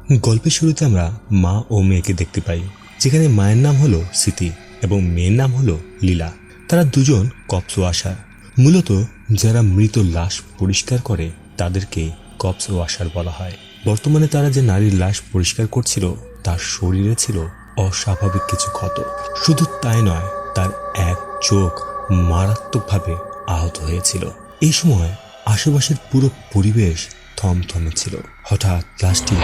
গল্পের শুরুতে আমরা মা ও মেয়েকে দেখতে পাই, যেখানে মায়ের নাম হলো স্মৃতি এবং মেয়ের নাম হলো লীলা। তারা দুজন কপস ওয়াশার। মূলত যারা মৃত লাশ পরিষ্কার করে তাদেরকে কপস ওয়াশার বলা হয়। বর্তমানে তারা যে নারীর লাশ পরিষ্কার করছিল তার শরীরে ছিল অস্বাভাবিক কিছু ক্ষত। শুধু তাই নয়, তার এক চোখ মারাত্মকভাবে আহত হয়েছিল। এই সময় আশেপাশের পুরো পরিবেশ থমথমে ছিল। হঠাৎ লাশটি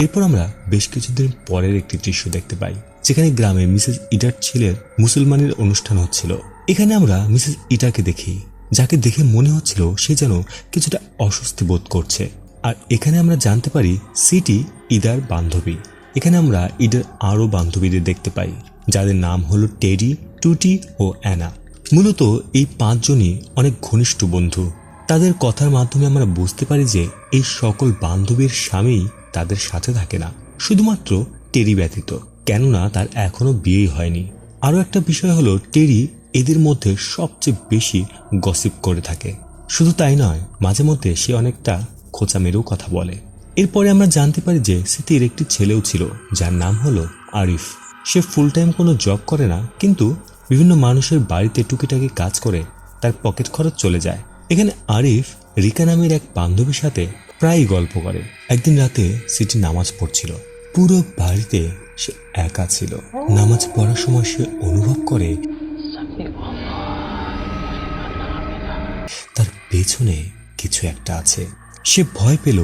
এরপর আমরা বেশ কিছুদিন পরের একটি দৃশ্য দেখতে পাই, যেখানে গ্রামে মিসেস ইটার ছেলের মুসলমানের অনুষ্ঠান হচ্ছিল। এখানে আমরা মিসেস ইটাকে দেখি, যাকে দেখে মনে হচ্ছিল সে যেন কিছুটা অস্বস্তি বোধ করছে। আর এখানে আমরা জানতে পারি সিটি ইদার বান্ধবী। এখানে আমরা ইদার আরো বান্ধবীদের দেখতে পাই, যাদের নাম হলো টেডি, টুটি ও অ্যানা। মূলত এই পাঁচজনই অনেক ঘনিষ্ঠ বন্ধু। তাদের কথার মাধ্যমে আমরা বুঝতে পারি যে এই সকল বান্ধবীর স্বামী তাদের সাথে থাকে না, শুধুমাত্র টেরি ব্যতীত, কেননা তার এখনো বিয়ে হয়নি। আরো একটা বিষয় হলো টেরি এদের মধ্যে সবচেয়ে বেশি গসিপ করে থাকে। শুধু তাই নয়, মাঝে মধ্যে সে অনেকটা খোঁচা মেরেও কথা বলে। এরপরে আমরা জানতে পারি যে স্মৃতির একটি ছেলেও ছিল, যার নাম হলো আরিফ। সে ফুল টাইম কোনো জব করে না, কিন্তু বিভিন্ন মানুষের বাড়িতে টুকিটাকি কাজ করে তার পকেট খরচ চলে যায়। এখানে আরিফ রিকা নামের এক বান্ধবীর সাথে প্রায়ই গল্প করে। একদিন রাতে সিটি নামাজ পড়ছিল। পুরো বাড়িতে সে একা ছিল। নামাজ পড়ার সময় সে অনুভব করে তার পেছনে কিছু একটা আছে। সে ভয় পেল,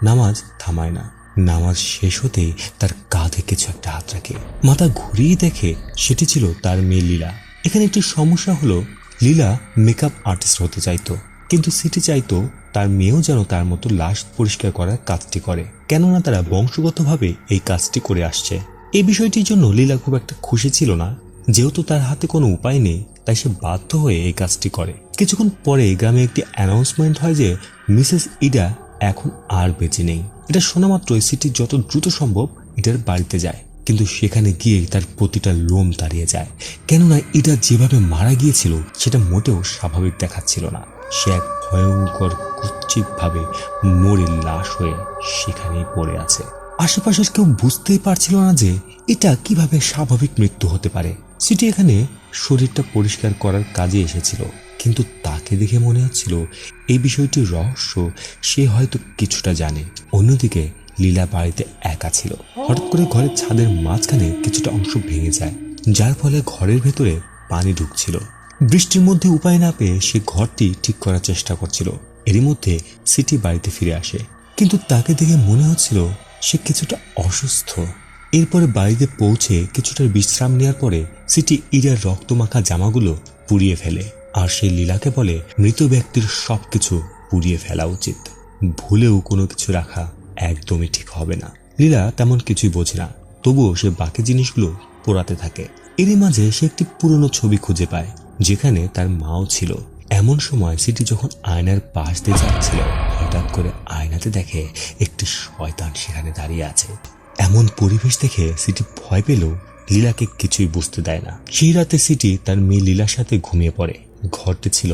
নামাজ থামায় না। নামাজ শেষ হতেই তার কাঁধে কিছু একটা হাত রাখে। মাথা ঘুরিয়ে দেখে সেটি ছিল তার মেয়ে লীলা। এখানে একটি সমস্যা হলো, লীলা মেকআপ আর্টিস্ট হতে চাইতো, কিন্তু সিটি চাইতো তার মেয়েও যেন তার মতো লাশ পরিষ্কার করার কাজটি করে, কেননা তারা বংশগতভাবে এই কাজটি করে আসছে। এই বিষয়টির জন্য লীলা খুব একটা খুশি ছিল না। যেহেতু তার হাতে কোনো উপায় নেই, তাই সে বাধ্য হয়ে এই কাজটি করে। কিছুক্ষণ পরে গ্রামে একটি অ্যানাউন্সমেন্ট হয় যে মিসেস ইডা এখন আর বেঁচে নেই। এটা শোনা মাত্রই সিটি যত দ্রুত সম্ভব ইডার বাড়িতে যায়, কিন্তু সেখানে গিয়ে তার প্রতিটা লোম দাঁড়িয়ে যায়, কেননা ইডা যেভাবে মারা গিয়েছিল সেটা মোটেও স্বাভাবিক দেখাচ্ছিল না। সে এক ভয়ঙ্কর কুৎসিতভাবে মরে লাশ হয়ে সেখানেই পড়ে আছে। আশেপাশের কেউ বুঝতেই পারছিল না যে এটা কিভাবে স্বাভাবিক মৃত্যু হতে পারে। সিটি এখানে শরীরটা পরিষ্কার করার কাজে এসেছিল, কিন্তু তাকে দেখে মনে হচ্ছিল এই বিষয়টির রহস্য সে হয়তো কিছুটা জানে। অন্যদিকে লীলা বাড়িতে একা ছিল। হঠাৎ করে ঘরের ছাদের মাঝখানে কিছুটা অংশ ভেঙে যায়, যার ফলে ঘরের ভেতরে পানি ঢুকছিল। বৃষ্টির মধ্যে উপায় না পেয়ে সে ঘরটি ঠিক করার চেষ্টা করছিল। এরই মধ্যে সিটি বাড়িতে ফিরে আসে, কিন্তু তাকে দেখে মনে হচ্ছিল সে কিছুটা অসুস্থ। এরপরে বাড়িতে পৌঁছে কিছুটা বিশ্রাম নেওয়ার পরে সিটি ইরার রক্তমাখা জামাগুলো পুড়িয়ে ফেলে, আর সে লীলাকে বলে মৃত ব্যক্তির সবকিছু পুড়িয়ে ফেলা উচিত। ভুলেও কোনো কিছু রাখা একদমই ঠিক হবে না। লীলা তেমন কিছুই বোঝে না, তবুও সে বাকি জিনিসগুলো পোড়াতে থাকে। এরই মাঝে সে একটি পুরনো ছবি খুঁজে পায়, যেখানে তার মাও ছিল। এমন সময় সিটি যখন আয়নার পাশ দিয়ে যাচ্ছিল, হঠাৎ করে আয়নাতে দেখে একটি শয়তান সেখানে দাঁড়িয়ে আছে। এমন পরিবেশ দেখে সিটি ভয় পেল, লীলাকে কিছুই বুঝতে দেয় না। সেই রাতে সিটি তার মেয়ে লীলার সাথে ঘুমিয়ে পড়ে। ঘরটি ছিল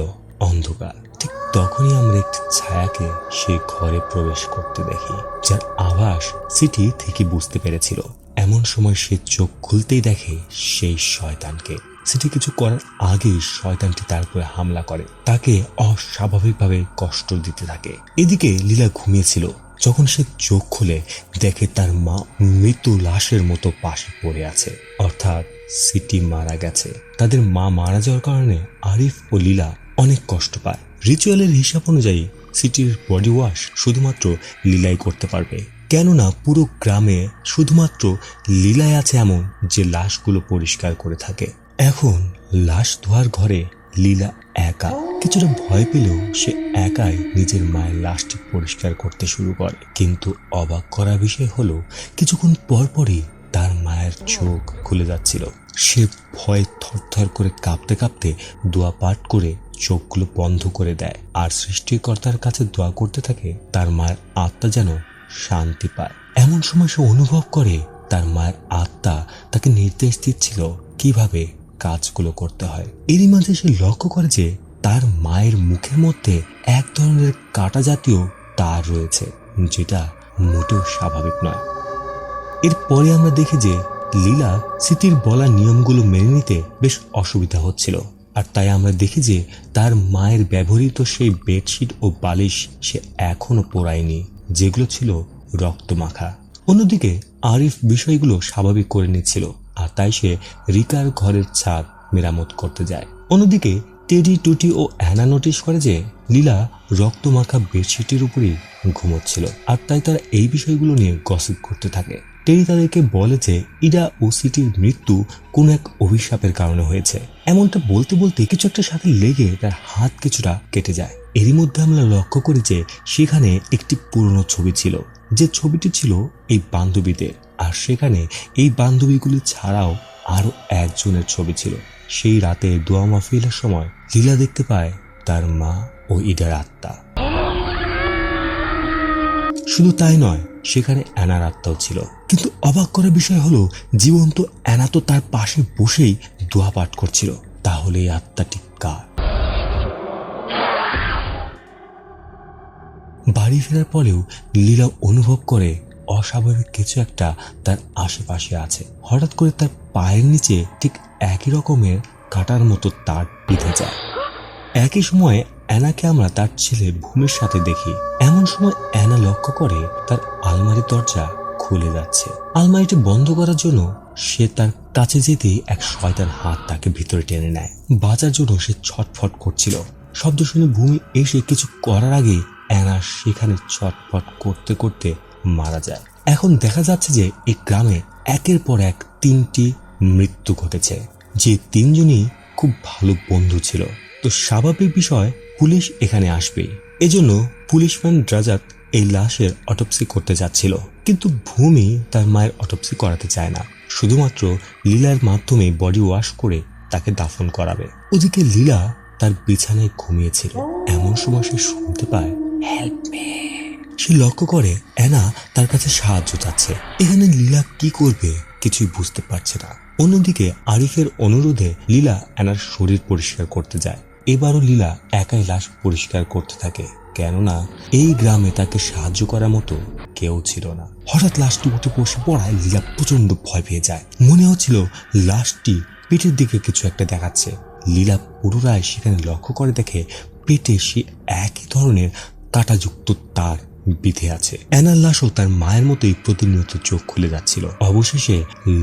অন্ধকার। ঠিক তখনই আমরা একটি ছায়াকে সেই ঘরে প্রবেশ করতে দেখি, যার আভাস সিটি থেকে বুঝতে পেরেছিল। এমন সময় সে চোখ খুলতেই দেখে সেই শয়তানকে। সিটি কিছু করার আগেই শয়তানটি তার উপরে হামলা করে, তাকে অস্বাভাবিকভাবে কষ্ট দিতে থাকে। এদিকে লীলা ঘুমিয়েছিল। যখন সে চোখ খুলে দেখে তার মা মৃত লাশের মতো পাশে পড়ে আছে, অর্থাৎ সিটি মারা গেছে। তাদের মা মারা যাওয়ার কারণে আরিফ ও লীলা অনেক কষ্ট পায়। রিচুয়ালের হিসাব অনুযায়ী সিটির বডি ওয়াশ শুধুমাত্র লীলাই করতে পারবে, কেননা পুরো গ্রামে শুধুমাত্র লীলাই আছে এমন যে লাশগুলো পরিষ্কার করে থাকে। এখন লাশ ধোয়ার ঘরে লীলা একা। কিছুটা ভয় পেলেও সে একাই নিজের মায়ের লাশটি পরিষ্কার করতে শুরু করে। কিন্তু অবাক করা বিষয় হলো, কিছুক্ষণ পরপরই তার মায়ের চোখ খুলে যাচ্ছিল। সে ভয়ে থরথর করে কাঁপতে কাঁপতে দোয়া পাঠ করে চোখগুলো বন্ধ করে দেয়, আর সৃষ্টিকর্তার কাছে দোয়া করতে থাকে তার মায়ের আত্মা যেন শান্তি পায়। এমন সময় সে অনুভব করে তার মায়ের আত্মা তাকে নির্দেশ দিচ্ছিল কিভাবে কাজগুলো করতে হয়। এরই মাঝে সে লক্ষ্য করে যে তার মায়ের মুখের মধ্যে এক ধরনের কাঁটা জাতীয় তার রয়েছে, যেটা মোটেও স্বাভাবিক নয়। এরপরে আমরা দেখি যে লীলা স্মৃতির বলা নিয়মগুলো মেনে নিতে বেশ অসুবিধা হচ্ছিল, আর তাই আমরা দেখি যে তার মায়ের ব্যবহৃত সেই বেডশিট ও বালিশ সে এখনো পোড়ায়নি, যেগুলো ছিল রক্তমাখা। অন্যদিকে আরিফ বিষয়গুলো স্বাভাবিক করে নিচ্ছিল, আর তাই সে রিকার ঘরের ছাদ মেরামত করতে যায়। অন্যদিকে টেডি, টুটি ও অ্যানা নোটিশ করে যে লীলা রক্তমাখা বেডশিটের উপরেই ঘুমোচ্ছিল, আর তাই তারা এই বিষয়গুলো নিয়ে গসিপ করতে থাকে। টেডি তাদেরকে বলে যে ইডা ও সিটির মৃত্যু কোনো এক অভিশাপের কারণে হয়েছে। এমনটা বলতে বলতে কিছু একটা সাথে লেগে তার হাত কিছুটা কেটে যায়। এরই মধ্যে আমরা লক্ষ্য করি যে সেখানে একটি পুরনো ছবি ছিল, যে ছবিটি ছিল এই বান্ধবীদের, আর সেখানে এই বান্ধবীগুলি ছাড়াও আরো একজনের ছবি ছিল। সেই রাতে দোয়া মাহফিলের সময় লীলা দেখতে পায় তার মা ও ইডার আত্মা। শুধু তাই নয়, সেখানে অ্যানার আত্মাও ছিল। কিন্তু অবাক করার বিষয় হলো, জীবন্ত অ্যানা তো তার পাশে বসেই দোয়া পাঠ করছিল। তাহলে এই আত্মাটি কার? বাড়ি ফেরার পরেও লীলা অনুভব করে অস্বাভাবিক কিছু একটা তার আশেপাশে আছে। হঠাৎ করে তার পায়ের নিচে ঠিক একই রকমের কাটার মতো তার বিঁধে যায়। একই সময়ে অ্যানাকে আমরা তার ছেলে ভূমির সাথে দেখি। এমন সময় অ্যানা লক্ষ্য করে তার আলমারির দরজা খুলে যাচ্ছে। আলমারিটি বন্ধ করার জন্য সে তার কাছে যেতেই এক শয়তান হাত তাকে ভিতরে টেনে নেয়। বাঁচার জন্য সে ছটফট করছিল। শব্দ শুনে ভূমি এসে কিছু করার আগে অ্যানা সেখানে ছটফট করতে করতে মারা যায়। এখন দেখা যাচ্ছে যে এই গ্রামে একের পর এক 3টি মৃত্যু ঘটেছে, যে 3জনই খুব ভালো বন্ধু ছিল। তো স্বাভাবিক বিষয়, পুলিশ এখানে আসবেই। এজন্য পুলিশম্যান রাজাত এই লাশের অটোপসি করতে যাচ্ছিল, কিন্তু ভূমি তার মায়ের অটোপসি করাতে চায় না, শুধুমাত্র লীলার মাধ্যমে বডি ওয়াশ করে তাকে দাফন করাবে। ওদিকে লীলা তার বিছানায় ঘুমিয়েছিল। এমন সময় সে শুনতে পায় হেল্প মি। সে লক্ষ্য করে অ্যানা তার কাছে সাহায্য চাচ্ছে। এখানে লীলা কি করবে কিছুই বুঝতে পারছে না। অন্যদিকে আরিফের অনুরোধে লীলা অ্যানার শরীর পরিষ্কার করতে যায়। এবারও লীলা একাই লাশ পরিষ্কার করতে থাকে, কেননা এই গ্রামে তাকে সাহায্য করার মতো কেউ ছিল না। হঠাৎ লাশটি উঠে বসে পড়ায় লীলা প্রচন্ড ভয় পেয়ে যায়। মনে হচ্ছিল লাশটি পেটের দিকে কিছু একটা দেখাচ্ছে। লীলা পুনরায় সেখানে লক্ষ্য করে দেখে পেটে সে একই ধরনের কাঁটাযুক্ত তার বিধে আছে। অ্যানার লাশও তার মায়ের মতোই প্রতিনিয়ত চোখ খুলে যাচ্ছিল। অবশেষে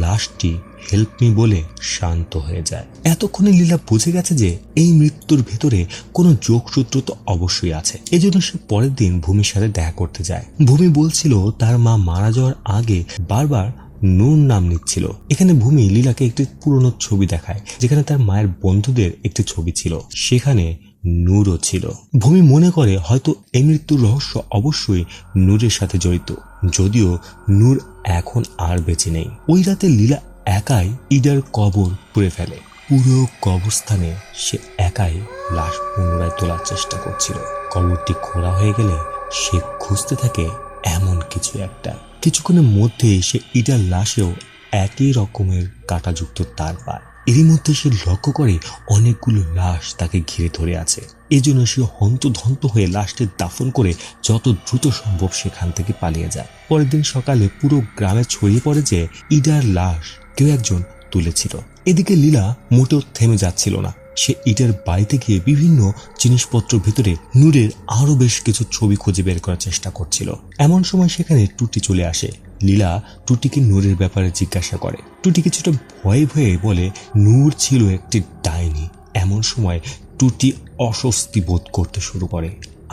লাশটি হেল্প মি বলে শান্ত হয়ে যায়। এতক্ষণে লীলা বুঝে গেছে যে এই মৃত্যুর ভেতরে কোনো যোগসূত্র তো অবশ্যই আছে। এজন্য সে পরের দিন ভূমির সাথে দেখা করতে যায়। ভূমি বলছিল তার মা মারা যাওয়ার আগে বারবার নূর নাম নিচ্ছিল। এখানে ভূমি লীলাকে একটি পুরনো ছবি দেখায়, যেখানে তার মায়ের বন্ধুদের একটি ছবি ছিল, সেখানে নূরও ছিল। ভূমি মনে করে হয়তো এই মৃত্যুর রহস্য অবশ্যই নূরের সাথে জড়িত, যদিও নূর এখন আর বেঁচে নেই। ওই রাতে লীলা একাই ইডার কবর পুড়ে ফেলে। পুরো কবরস্থানে সে একাই লাশ পুনরায় তোলার চেষ্টা করছিল। কবরটি খোঁড়া হয়ে গেলে সে খুঁজতে থাকে এমন কিছু একটা। কিছুক্ষণের মধ্যেই সে ইডার লাশেও একই রকমের কাঁটাযুক্ত তার পায়। এরই মধ্যে সে লক্ষ্য করে অনেকগুলো লাশ তাকে ঘিরে ধরে আছে। এজন্য সে হন্তদন্ত হয়ে লাশটি দাফন করে যত দ্রুত সম্ভব সেখান থেকে পালিয়ে যায়। পরের দিন সকালে পুরো গ্রামে ছড়িয়ে পড়ে যে ইডার লাশ কেউ একজন তুলেছিল। এদিকে লীলা মোটেও থেমে যাচ্ছিল না। সে ইডার বাড়িতে গিয়ে বিভিন্ন জিনিসপত্রের ভিতরে নূরের আরো বেশ কিছু ছবি খুঁজে বের করার চেষ্টা করছিল। এমন সময় সেখানে টুটি চলে আসে। লীলা টুটিকে নূরের ব্যাপারে জিজ্ঞাসা করে। টুটি কিছুটা ভয়ে ভয়ে বলে নূর ছিল একটি ডাইনি। এমন সময় টুটি অস্বস্তি বোধ করতে শুরু করে,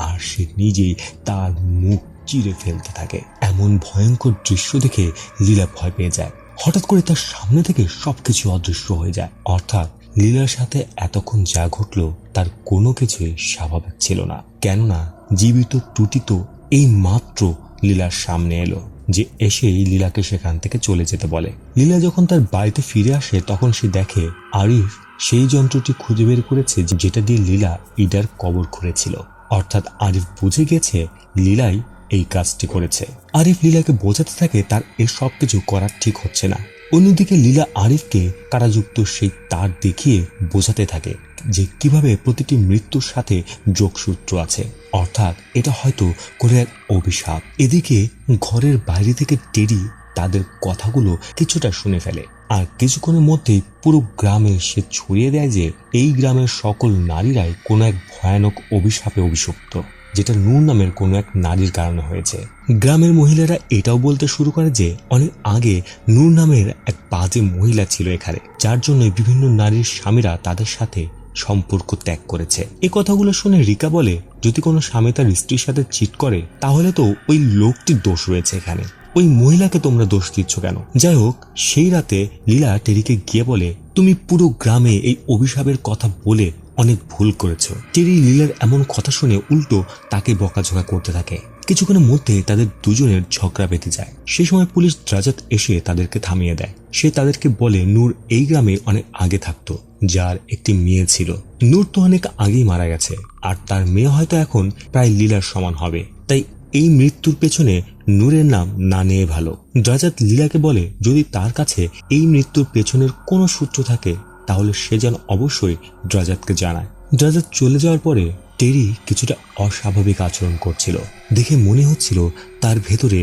আর সে নিজেই তার মুখ চিরে ফেলতে থাকে। এমন ভয়ঙ্কর দৃশ্য দেখে লীলা ভয় পেয়ে যায়। হঠাৎ করে তার সামনে থেকে সবকিছু অদৃশ্য হয়ে যায়। অর্থাৎ লীলার সাথে এতক্ষণ যা ঘটলো তার কোনো কিছুই স্বাভাবিক ছিল না, কেননা জীবিত টুটি তো এই মাত্র লীলার সামনে এলো, যে এসেই লীলাকে সেখান থেকে চলে যেতে বলে। লীলা যখন তার বাড়িতে ফিরে আসে তখন সে দেখে আরিফ সেই যন্ত্রটি খুঁজে বের করেছে যেটা দিয়ে লীলা ইডার কবর খুঁড়েছিল। অর্থাৎ আরিফ বুঝে গেছে লীলাই এই কাজটি করেছে। আরিফ লীলাকে বোঝাতে থাকে তার এর সবকিছু করা ঠিক হচ্ছে না। অন্যদিকে লীলা আরিফকে কারাযুক্ত সেই তার দেখিয়ে বোঝাতে থাকে, যে কিভাবে প্রতিটি মৃত্যুর সাথে যোগসূত্র আছে, অর্থাৎ এটা হয়তো কোনো এক অভিশাপ। এদিকে ঘরের বাইরে থেকে টেরি তাদের কথাগুলো কিছুটা শুনে ফেলে, আর কিছুক্ষণের মধ্যেই পুরো গ্রামে সে ছড়িয়ে দেয় যে এই গ্রামের সকল নারীরাই কোনো এক ভয়ানক অভিশাপে অভিশপ্ত, যেটা নূর নামের কোনো এক নারীর কারণে হয়েছে। গ্রামের মহিলারা এটাও বলতে শুরু করে যে অনেক আগে নূর নামের এক বাজে মহিলা ছিল এখানে, যার জন্য বিভিন্ন নারীর স্বামীরা তাদের সাথে সম্পর্ক ত্যাগ করেছে। এই কথাগুলো শুনে রিকা বলে, যদি কোনো স্বামী তার স্ত্রীর সাথে চিট করে তাহলে তো ওই লোকটির দোষ রয়েছে, এখানে ওই মহিলাকে তোমরা দোষ দিচ্ছ কেন? যাই হোক, সেই রাতে লীলা টেরিকে গিয়ে বলে, তুমি পুরো গ্রামে এই অভিশাপের কথা বলে অনেক ভুল করেছো। টেরি লীলার এমন কথা শুনে উল্টো তাকে বকাঝকা করতে থাকে। কিছুক্ষণের মধ্যে তাদের দুজনের ঝগড়া বেঁধে যায়। সে সময় পুলিশ দ্রাজাত এসে তাদেরকে থামিয়ে দেয়। সে তাদেরকে বলে নূর এই গ্রামে অনেক আগে থাকতো, যার একটি মেয়ে ছিল। নূর তো অনেক আগেই মারা গেছে, আর তার মেয়ে হয়তো এখন প্রায় লীলার সমান হবে, তাই এই মৃত্যুর পেছনে নূরের নাম না নিয়ে ভালো। দ্রাজাত লীলাকে বলে যদি তার কাছে এই মৃত্যুর পেছনের কোনো সূত্র থাকে তাহলে সে যেন অবশ্যই দ্রাজাতকে জানায়। দ্রাজাত চলে যাওয়ার পরে টেরি কিছুটা অস্বাভাবিক আচরণ করছিল। দেখে মনে হচ্ছিল তার ভেতরে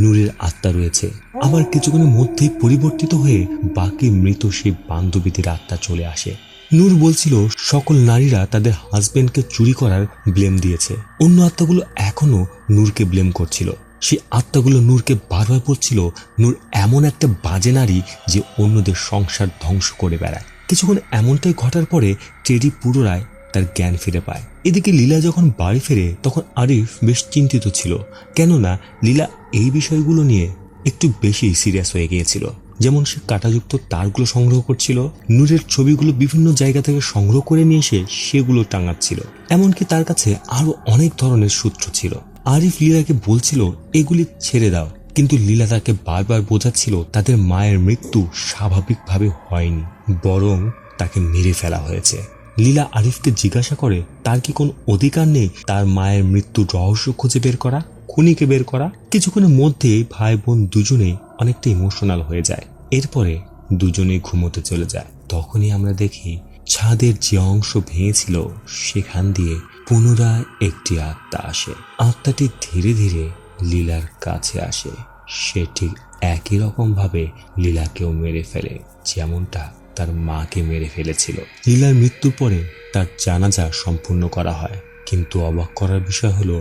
নূরের আত্মা রয়েছে। আবার কিছুক্ষণের মধ্যেই পরিবর্তিত হয়ে বাকি মৃত সেই বান্ধবীদের আত্মা চলে আসে। নূর বলছিল সকল নারীরা তাদের হাজবেন্ডকে চুরি করার ব্লেম দিয়েছে। অন্য আত্মাগুলো এখনো নূরকে ব্লেম করছিল। সেই আত্মাগুলো নূরকে বারবার বলছিল নূর এমন একটা বাজে নারী যে অন্যদের সংসার ধ্বংস করে বেড়ায়। কিছুক্ষণ এমনটাই ঘটার পরে টেরি পুনরায় তার জ্ঞান ফিরে পায়। এদিকে লীলা যখন বাড়ি ফেরে তখন আরিফ বেশ চিন্তিত ছিল, কেননা লীলা এই বিষয়গুলো নিয়ে একটু বেশি সিরিয়াস হয়ে গিয়েছিল। যেমন সে কাঁটাযুক্ত তারগুলো সংগ্রহ করছিল, নূরের ছবিগুলো বিভিন্ন জায়গা থেকে সংগ্রহ করে নিয়ে এসে সেগুলো টাঙাচ্ছিল। এমনকি তার কাছে আরো অনেক ধরনের সূত্র ছিল। আরিফ লীলাকে বলছিল এগুলি ছেড়ে দাও, কিন্তু লীলা তাকে বারবার বোঝাচ্ছিল তাদের মায়ের মৃত্যু স্বাভাবিকভাবে হয়নি, বরং তাকে মেরে ফেলা হয়েছে। লীলা আরিফকে জিজ্ঞাসা করে তার কি কোনো অধিকার নেই তার মায়ের মৃত্যুর রহস্য খুঁজে বের করা, খুনিকে বের করা। কিছুক্ষণের মধ্যেই ভাই বোন দুজনেই অনেকটা ইমোশনাল হয়ে যায়। এরপরে দুজনেই ঘুমোতে চলে যায়। তখনই আমরা দেখি ছাদের যে অংশ ভেঙেছিল সেখান দিয়ে পুনরায় একটি আত্মা আসে। আত্মাটি ধীরে ধীরে লীলার কাছে আসে। সে ঠিক একই রকম ভাবে লীলাকেও মেরে ফেলে যেমনটা তার মাকে মেরে ফেলেছিল। লীলার মৃত্যুর পরে তার জানাজা সম্পূর্ণ করা হয়, কিন্তু অবাক করার বিষয় হলো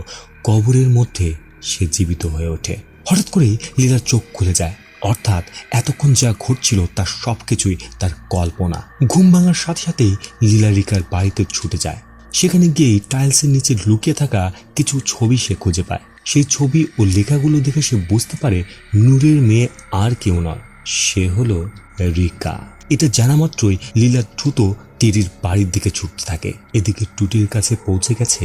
কবরের মধ্যে সে জীবিত হয়ে ওঠে। হঠাৎ করেই লীলার চোখ খুলে যায়, অর্থাৎ এতক্ষণ যা ঘটছিল তার সবকিছুই তার কল্পনা। ঘুম ভাঙার সাথে সাথেই লীলা রিকার বাড়িতে ছুটে যায়। সেখানে গিয়ে টাইলসের নিচে লুকিয়ে থাকা কিছু ছবি সে খুঁজে পায়। সেই ছবি ও লেখাগুলো দেখে সে বুঝতে পারে নূরের মেয়ে আর কেউ নয়, সে হলো রিকা। এটা জানা মাত্রই লীলা দ্রুত টেরির বাড়ির দিকে ছুটতে থাকে। এদিকে টুটির কাছে পৌঁছে গেছে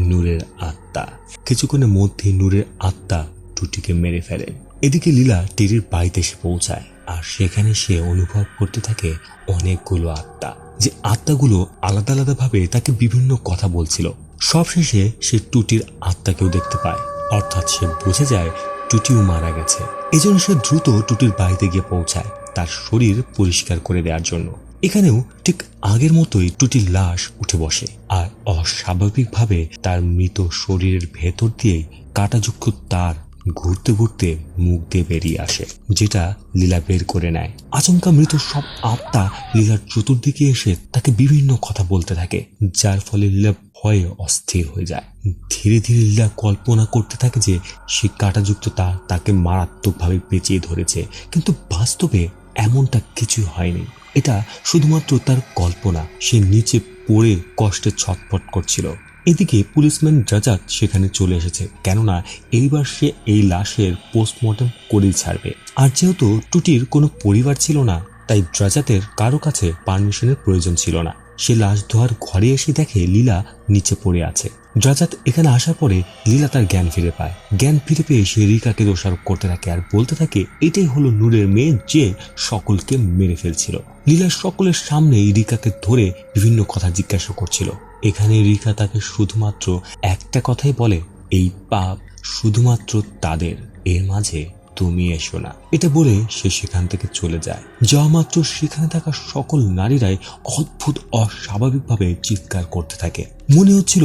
নূরের আত্মা। কিছুক্ষণের মধ্যে নূরের আত্মা টুটিকে মেরে ফেলে। এদিকে লীলা টেরির বাড়িতে এসে পৌঁছায়, আর সেখানে সে অনুভব করতে থাকে অনেকগুলো আত্মা, যে আত্মাগুলো আলাদা আলাদা ভাবে তাকে বিভিন্ন কথা বলছিল। সবশেষে সে টুটির আত্মাকেও দেখতে পায়, অর্থাৎ সে বুঝে যায় টুটিও মারা গেছে। এজন্য সে দ্রুত টুটির বাড়িতে গিয়ে পৌঁছায় তার শরীর পরিষ্কার করে দেওয়ার জন্য। এখানেও ঠিক আগের মতোই টুটির লাশ উঠে বসে, আর অস্বাভাবিকভাবে তার মৃত শরীরের ভেতর দিয়েই কাঁটাযুক্ত তার ঘুরতে ঘুরতে মুখ দিয়ে বেরিয়ে আসে, যেটা লীলা বের করে নেয়। আচমকা মৃত সব আত্মা লীলার চতুর্দিকে এসে তাকে বিভিন্ন কথা বলতে থাকে, যার ফলে লীলা ভয়ে অস্থির হয়ে যায়। ধীরে ধীরে লীলা কল্পনা করতে থাকে যে সে কাঁটাযুক্ত তার তাকে মারাত্মকভাবে পেঁচিয়ে ধরেছে, কিন্তু বাস্তবে এমনটা কিছুই হয়নি। এটা শুধুমাত্র তার কল্পনা। সে নিচে পড়ে কষ্টে ছটফট করছিল। এদিকে পুলিশম্যান দ্রাজাত সেখানে চলে এসেছে, কেননা এইবার সে এই লাশের পোস্টমর্টম করেই ছাড়বে। আর যেহেতু টুটির কোনো পরিবার ছিল না, তাই দ্রাজাতের কারো কাছে পারমিশনের প্রয়োজন ছিল না। সে লাশ ধোয়ার ঘরে এসে দেখে লীলা নিচে পড়ে আছে। দ্রাজাত এখানে আসার পরে লীলা তার জ্ঞান ফিরে পায়। জ্ঞান ফিরে পেয়ে সে রিকাকে দোষারোপ করতে থাকে আর বলতে থাকে এটাই হলো নূরের মেয়ে যে সকলকে মেরে ফেলছিল। লীলা সকলের সামনেই রিকাকে ধরে বিভিন্ন কথা জিজ্ঞাসা করছিল। এখানে রিকা তাকে শুধুমাত্র একটা কথাই বলে, এই পাপ শুধুমাত্র তাদের, এর মাঝে তুমি এসো না। এটা বলে সে সেখান থেকে চলে যায়। যাওয়া মাত্র সেখানে থাকা সকল নারীরাই অদ্ভুত অস্বাভাবিকভাবে চিৎকার করতে থাকে। মনে হচ্ছিল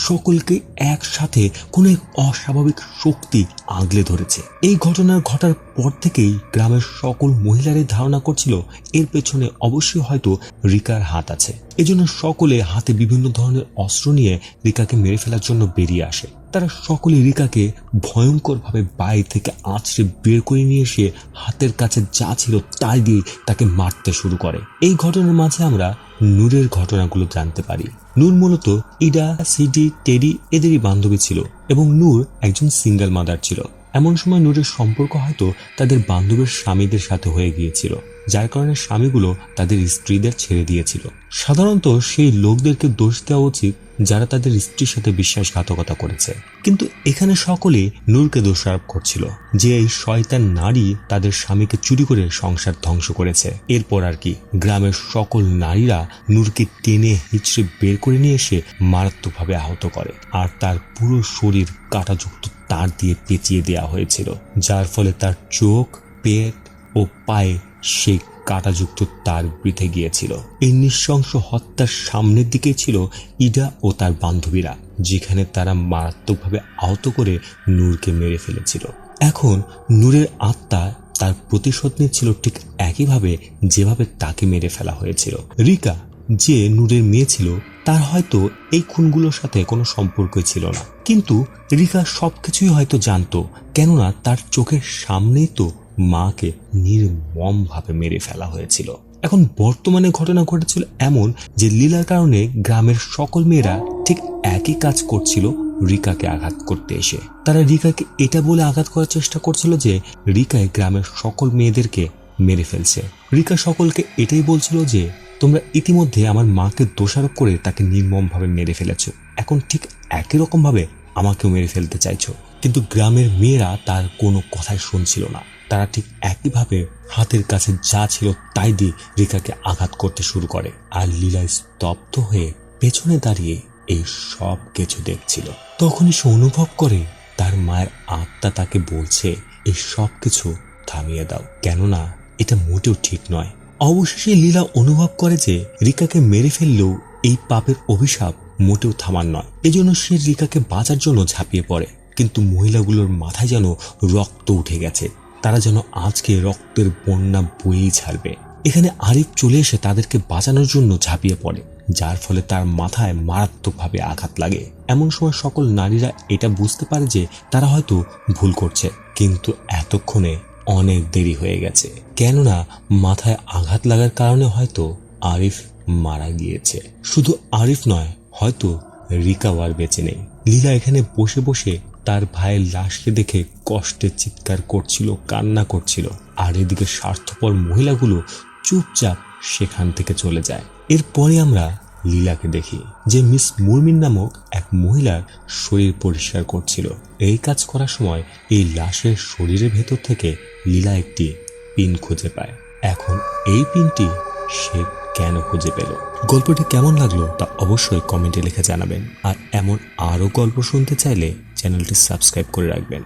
সকলকে একসাথে কোনো এক অস্বাভাবিক শক্তি আগলে ধরেছে। এই ঘটনার ঘটার পর থেকেই গ্রামের সকল মহিলারাই ধারণা করছিল এর পেছনে অবশ্যই হয়তো রিকার হাত আছে। এজন্য সকলে হাতে বিভিন্ন ধরনের অস্ত্র নিয়ে রিকাকে মেরে ফেলার জন্য বেরিয়ে আসে। তারা সকলে রিকাকে ভয়ঙ্করভাবে বাইরে থেকে আঁচড়ে বের করে নিয়ে এসে হাতের কাছে যা ছিল তাই দিয়ে তাকে মারতে শুরু করে। এই ঘটনার মাঝে আমরা নূরের ঘটনাগুলো জানতে পারি। নূর মূলত ইডা, সিডি, টেডি এদেরই বান্ধবী ছিল এবং নূর একজন সিঙ্গেল মাদার ছিল। এমন সময় নূরের সম্পর্ক হয়তো তাদের বান্ধবীর স্বামীদের সাথে হয়ে গিয়েছিল, যার কারণে স্বামীগুলো তাদের স্ত্রীদের ছেড়ে দিয়েছিল। সাধারণত সেই লোকদেরকে দোষ দেওয়া উচিত যারা তাদের স্ত্রীর সাথে বিশ্বাসঘাতকতা করেছে, কিন্তু এখানে সকলে নূরকে দোষারোপ করছিল যে এই শয়তান নারী তাদের স্বামীকে চুরি করে সংসার ধ্বংস করেছে। এরপর আর কি, গ্রামের সকল নারীরা নূরকে টেনে হিচড়ে বের করে নিয়ে এসে মারাত্মকভাবে আহত করে, আর তার পুরো শরীর কাঁটাযুক্ত তার দিয়ে পেঁচিয়ে দেওয়া হয়েছিল, যার ফলে তার চোখ, পেট ও পায়ে সেই কাঁটাযুক্ত তার বিঁধে গিয়েছিল। এই নৃশংস হত্যার সামনের দিকে ছিল ইডা ও তার বান্ধবীরা, যেখানে তারা মারাত্মকভাবে আহত করে নূরকে মেরে ফেলেছিল। এখন নূরের আত্মা তার প্রতিশোধ নিচ্ছিল ঠিক একইভাবে যেভাবে তাকে মেরে ফেলা হয়েছিল। রিকা, যে নূরের মেয়ে ছিল, তার হয়তো এই খুনগুলোর সাথে কোনো সম্পর্কই ছিল না, কিন্তু রিকা সবকিছুই হয়তো জানতো, কেননা তার চোখের সামনেই তো মাকে নির্মমভাবে মেরে ফেলা হয়েছিল। এখন বর্তমানে ঘটনা ঘটেছিল এমন যে লীলার কারণে গ্রামের সকল মেয়েরা ঠিক একই কাজ করছিল রিকাকে আঘাত করতে এসে। তারা রিকাকে এটা বলে আঘাত করার চেষ্টা করছিল যে রিকায় গ্রামের সকল মেয়েদেরকে মেরে ফেলছে। রিকা সকলকে এটাই বলছিল যে তোমরা ইতিমধ্যে আমার মাকে দোষারোপ করে তাকে নির্মমভাবে মেরে ফেলেছো, এখন ঠিক একই রকম ভাবে আমাকেও মেরে ফেলতে চাইছো। কিন্তু গ্রামের মেয়েরা তার কোনো কথাই শুনছিল না। তারা ঠিক একইভাবে হাতের কাছে যা ছিল তাই দিয়ে রিকাকে আঘাত করতে শুরু করে, আর লীলা স্তব্ধ হয়ে পেছনে দাঁড়িয়ে এই সব কিছু দেখছিল। তখনই সে অনুভব করে তার মায়ের আত্মা তাকে বলছে এই সব কিছু থামিয়ে দাও, কেননা এটা মোটেও ঠিক নয়। অবশেষে লীলা অনুভব করে যে রিকাকে মেরে ফেললেও এই পাপের অভিশাপ মোটেও থামার নয়। এজন্য সে রিকাকে বাঁচার জন্য ঝাঁপিয়ে পড়ে, কিন্তু মহিলাগুলোর মাথায় যেন রক্ত উঠে গেছে, তারা যেন আজকে রক্তের বন্যা বয়েই ছাড়বে। এখানে আরিফ চলে এসে তাদেরকে বাঁচানোর জন্য ঝাঁপিয়ে পড়ে, যার ফলে তার মাথায় মারাত্মকভাবে আঘাত লাগে। এমন সময় সকল নারীরা এটা বুঝতে পারে যে তারা হয়তো ভুল করছে, কিন্তু এতক্ষণে অনেক দেরি হয়ে গেছে, কেননা মাথায় আঘাত লাগার কারণে হয়তো আরিফ মারা গিয়েছে। শুধু আরিফ নয়, হয়তো রিকাও আর বেঁচে নেই। লীলা এখানে বসে বসে তার ভাইয়ের লাশকে দেখে কষ্টে চিৎকার করছিল, কান্না করছিল, আর এদিকে স্বার্থপর মহিলাগুলো চুপচাপ সেখান থেকে চলে যায়। এরপরে আমরা লীলাকে দেখি যে মিস মুরমিন নামক এক মহিলার শরীর পরিষ্কার করছিল। এই কাজ করার সময় এই লাশের শরীরের ভেতর থেকে লীলা একটি পিন খুঁজে পায়। এখন এই পিনটি সে কেন খুঁজে পেল? গল্পটি কেমন লাগলো তা অবশ্যই কমেন্টে লিখে জানাবেন, আর এমন আরও গল্প শুনতে চাইলে চ্যানেলটি সাবস্ক্রাইব করে রাখবেন।